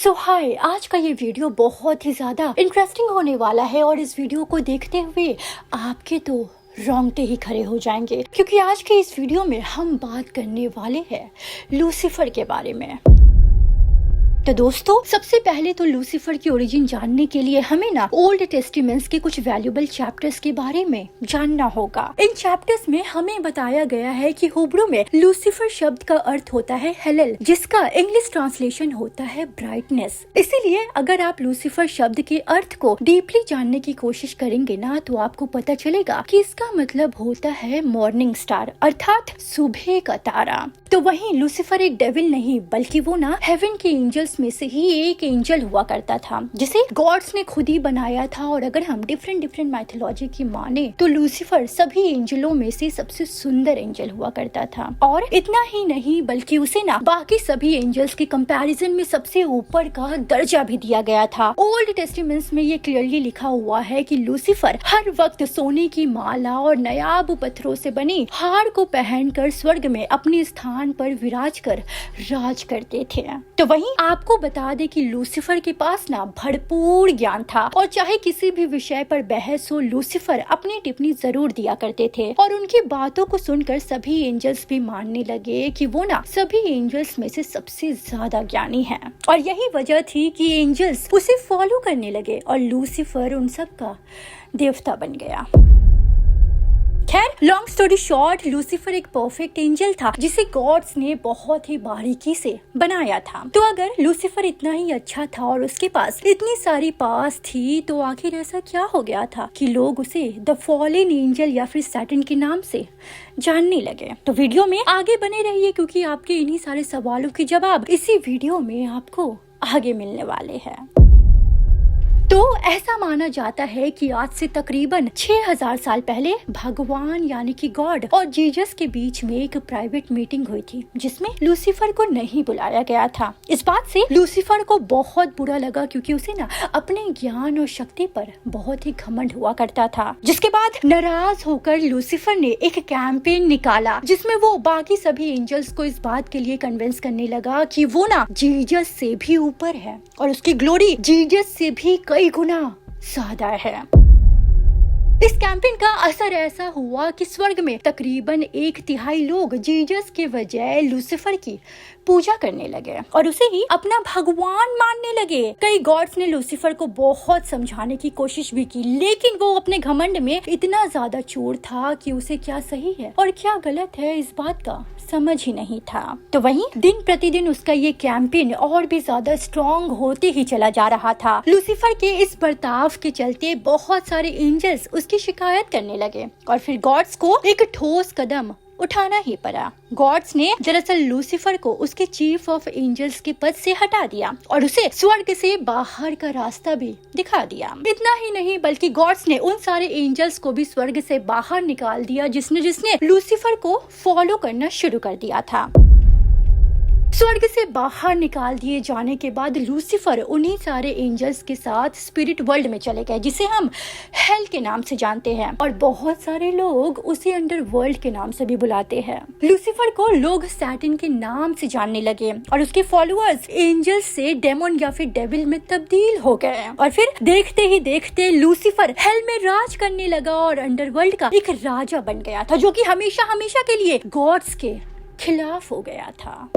हाय, आज का ये वीडियो बहुत ही ज़्यादा इंटरेस्टिंग होने वाला है और इस वीडियो को देखते हुए आपके तो रोंगटे ही खड़े हो जाएंगे, क्योंकि आज के इस वीडियो में हम बात करने वाले हैं लूसीफर के बारे में। तो दोस्तों, सबसे पहले तो लूसीफर की ओरिजिन जानने के लिए हमें ना ओल्ड टेस्टामेंट्स के कुछ वैल्यूएबल चैप्टर्स के बारे में जानना होगा। इन चैप्टर्स में हमें बताया गया है कि हिब्रू में लूसीफर शब्द का अर्थ होता है हेलेल, जिसका इंग्लिश ट्रांसलेशन होता है ब्राइटनेस। इसीलिए अगर आप लूसीफर शब्द के अर्थ को डीपली जानने की कोशिश करेंगे ना, तो आपको पता चलेगा कि इसका मतलब होता है मॉर्निंग स्टार, अर्थात सुबह का तारा। तो वहीं लूसीफर एक डेविल नहीं, बल्कि वो ना हेवन के एंजल्स में से ही एक एंजल हुआ करता था, जिसे गॉड्स ने खुद ही बनाया था। और अगर हम डिफरेंट माइथोलॉजी की माने तो लूसीफर सभी एंजलों में से सबसे सुंदर एंजल हुआ करता था। और इतना ही नहीं, बल्कि उसे ना बाकी सभी एंजल्स के कंपैरिजन में सबसे ऊपर का दर्जा भी दिया गया था। ओल्ड टेस्टामेंट्स में ये क्लियरली लिखा हुआ है कि लूसीफर हर वक्त सोने की माला और नायाब पत्थरों से बनी हार को पहनकर स्वर्ग में अपने स्थान पर विराज कर राज करते थे। तो वहीं आपको बता दे कि लूसीफर के पास ना भरपूर ज्ञान था, और चाहे किसी भी विषय पर बहस हो, लूसीफर अपनी टिप्पणी जरूर दिया करते थे। और उनकी बातों को सुनकर सभी एंजल्स भी मानने लगे कि वो ना सभी एंजल्स में से सबसे ज्यादा ज्ञानी है। और यही वजह थी कि एंजल्स उसे फॉलो करने लगे और लूसीफर उन सब का देवता बन गया। खैर, लॉन्ग स्टोरी शॉर्ट, लूसीफर एक परफेक्ट एंजल था जिसे गॉड्स ने बहुत ही बारीकी से बनाया था। तो अगर लूसीफर इतना ही अच्छा था और उसके पास इतनी सारी पास थी, तो आखिर ऐसा क्या हो गया था कि लोग उसे द फॉलन एंजल या फिर सैटन के नाम से जानने लगे। तो वीडियो में आगे बने रहिए, क्योंकि आपके इन्हीं सारे सवालों के जवाब इसी वीडियो में आपको आगे मिलने वाले हैं। तो ऐसा माना जाता है कि आज से तकरीबन 6000 साल पहले भगवान यानी कि गॉड और जीसस के बीच में एक प्राइवेट मीटिंग हुई थी, जिसमें लूसीफर को नहीं बुलाया गया था। इस बात से लूसीफर को बहुत बुरा लगा, क्योंकि उसे ना अपने ज्ञान और शक्ति पर बहुत ही घमंड हुआ करता था। जिसके बाद नाराज होकर लूसीफर ने एक कैंपेन निकाला, जिसमें वो बाकी सभी एंजल्स को इस बात के लिए कन्विंस करने लगा कि वो ना जीसस से भी ऊपर है और उसकी ग्लोरी जीसस से भी कई गुना ज्यादा है। इस कैंपेन का असर ऐसा हुआ कि स्वर्ग में तकरीबन 1/3 लोग जीसस के बजाय लूसीफर की पूजा करने लगे और उसे ही अपना भगवान मानने लगे। कई गॉड्स ने लूसीफर को बहुत समझाने की कोशिश भी की, लेकिन वो अपने घमंड में इतना ज्यादा चोर था कि उसे क्या सही है और क्या गलत है इस बात का समझ ही नहीं था। तो वहीं दिन प्रतिदिन उसका ये कैंपेन और भी ज्यादा स्ट्रॉन्ग होते ही चला जा रहा था। लूसीफर के इस बर्ताव के चलते बहुत सारे एंजल्स उसकी शिकायत करने लगे और फिर गॉड्स को एक ठोस कदम उठाना ही पड़ा। गॉड्स ने दरअसल लूसीफर को उसके चीफ ऑफ एंजल्स के पद से हटा दिया और उसे स्वर्ग से बाहर का रास्ता भी दिखा दिया। इतना ही नहीं, बल्कि गॉड्स ने उन सारे एंजल्स को भी स्वर्ग से बाहर निकाल दिया जिसने लूसीफर को फॉलो करना शुरू कर दिया था। स्वर्ग से बाहर निकाल दिए जाने के बाद लूसीफर उन्हीं सारे एंजल्स के साथ स्पिरिट वर्ल्ड में चले गए, जिसे हम हेल के नाम से जानते हैं, और बहुत सारे लोग उसे अंडर वर्ल्ड के नाम से भी बुलाते हैं। लूसीफर को लोग सैटन के नाम से जानने लगे और उसके फॉलोअर्स एंजल्स से डेमन या फिर डेविल में तब्दील हो गए। और फिर देखते ही देखते लूसीफर हेल में राज करने लगा और अंडर वर्ल्ड का एक राजा बन गया था, जो कि हमेशा हमेशा के लिए गॉड्स के खिलाफ हो गया था।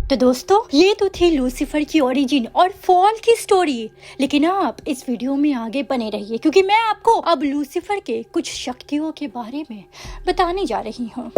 तो दोस्तों, ये तो थी लूसीफर की ओरिजिन और फॉल की स्टोरी। लेकिन आप इस वीडियो में आगे बने रहिए, क्योंकि मैं आपको अब लूसीफर के कुछ शक्तियों के बारे में बताने जा रही हूँ।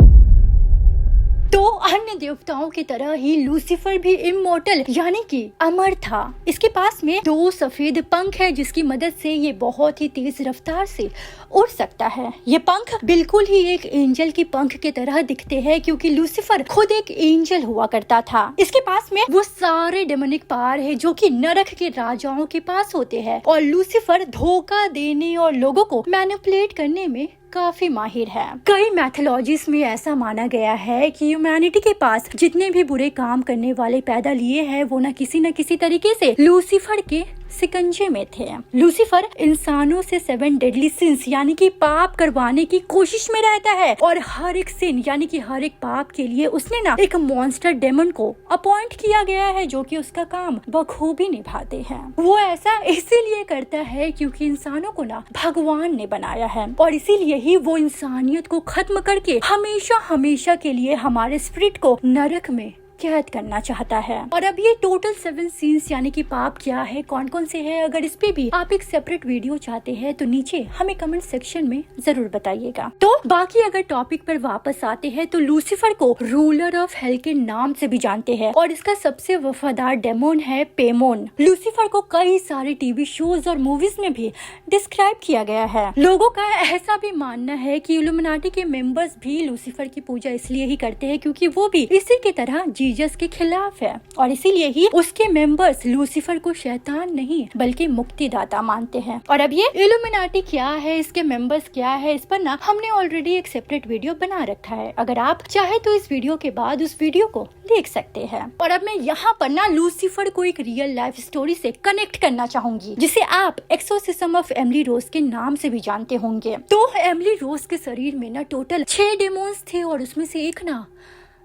तो अन्य देवताओं की तरह ही लूसीफर भी इमोर्टल यानी कि अमर था। इसके पास में 2 सफेद पंख है, जिसकी मदद से ये बहुत ही तेज रफ्तार से उड़ सकता है। ये पंख बिल्कुल ही एक एंजल की पंख की तरह दिखते हैं, क्योंकि लूसीफर खुद एक एंजल हुआ करता था। इसके पास में वो सारे डेमोनिक पावर है जो कि नरक के राजाओं के पास होते हैं, और लूसीफर धोखा देने और लोगों को मैनिपुलेट करने में काफी माहिर है। कई मैथोलॉजीज में ऐसा माना गया है कि ह्यूमैनिटी के पास जितने भी बुरे काम करने वाले पैदा लिए हैं, वो न किसी तरीके से लूसीफर के सिकंजे में थे। लूसीफर इंसानों से 7 डेडली सिंस यानी कि पाप करवाने की कोशिश में रहता है और हर एक सिन यानी कि हर एक पाप के लिए उसने ना एक मॉन्स्टर डेमन को अपॉइंट किया गया है जो कि उसका काम बखूबी निभाते हैं। वो ऐसा इसीलिए करता है क्योंकि इंसानों को ना भगवान ने बनाया है और इसीलिए ही वो इंसानियत को खत्म करके हमेशा हमेशा के लिए हमारे स्पिरिट को नरक में कैद करना चाहता है। और अब ये टोटल 7 सीन्स यानी कि पाप क्या है, कौन कौन से है, अगर इस पे भी आप एक सेपरेट वीडियो चाहते हैं तो नीचे हमें कमेंट सेक्शन में जरूर बताइएगा। तो बाकी अगर टॉपिक पर वापस आते हैं तो लूसीफर को रूलर ऑफ हेल के नाम से भी जानते हैं और इसका सबसे वफादार डेमोन है पेमोन। लूसीफर को कई सारे टीवी शोज और मूवीज में भी डिस्क्राइब किया गया है। लोगों का ऐसा भी मानना है कि इल्यूमिनाटी के मेंबर्स भी लूसीफर की पूजा इसलिए ही करते हैं क्योंकि वो भी इसी की तरह जीसस के खिलाफ है और इसीलिए ही उसके मेंबर्स लूसीफर को शैतान नहीं बल्कि मुक्तिदाता मानते हैं। और अब ये इल्यूमिनाटी क्या है, इसके मेंबर्स क्या है, इस पर ना हमने ऑलरेडी एक सेपरेट वीडियो बना रखा है। अगर आप चाहे तो इस वीडियो के बाद उस वीडियो को देख सकते हैं। और अब मैं यहाँ पर ना लूसीफर को एक रियल लाइफ स्टोरी से कनेक्ट करना चाहूंगी जिसे आप एक्सोर्सिज्म ऑफ एमिली रोज के नाम से भी जानते होंगे। तो एमिली रोज के शरीर में ना टोटल 6 डेमोन्स थे और उसमें से एक ना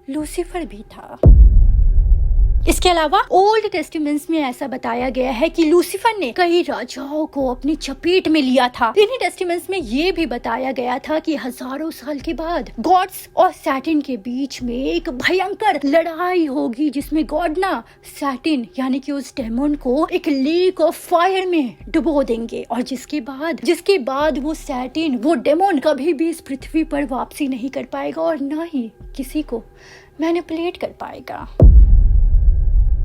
लूसीफर भी था। इसके अलावा ओल्ड टेस्टामेंट्स में ऐसा बताया गया है कि लूसीफर ने कई राजाओं को अपनी चपेट में लिया था। इन्हीं टेस्टामेंट्स में ये भी बताया गया था कि हजारों साल के बाद गॉड्स और सैटन के बीच में एक भयंकर लड़ाई होगी जिसमें गॉड ना सैटन यानी कि उस डेमन को एक लेक ऑफ फायर में डुबो देंगे और जिसके बाद वो सैटन वो डेमन कभी भी इस पृथ्वी पर वापसी नहीं कर पाएगा और ना ही किसी को मैनिपुलेट कर पाएगा।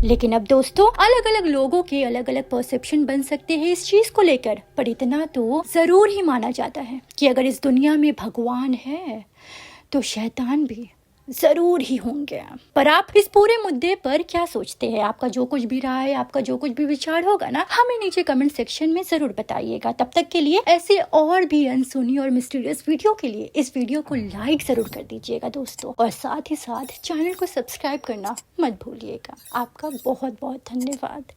लेकिन अब दोस्तों अलग अलग लोगों के अलग अलग परसेप्शन बन सकते हैं इस चीज को लेकर, पर इतना तो जरूर ही माना जाता है कि अगर इस दुनिया में भगवान है तो शैतान भी जरूर ही होंगे। पर आप इस पूरे मुद्दे पर क्या सोचते हैं? आपका जो कुछ भी राय, आपका जो कुछ भी विचार होगा ना हमें नीचे कमेंट सेक्शन में जरूर बताइएगा। तब तक के लिए ऐसे और भी अनसुनी और मिस्टीरियस वीडियो के लिए इस वीडियो को लाइक जरूर कर दीजिएगा दोस्तों और साथ ही साथ चैनल को सब्सक्राइब करना मत भूलिएगा। आपका बहुत बहुत धन्यवाद।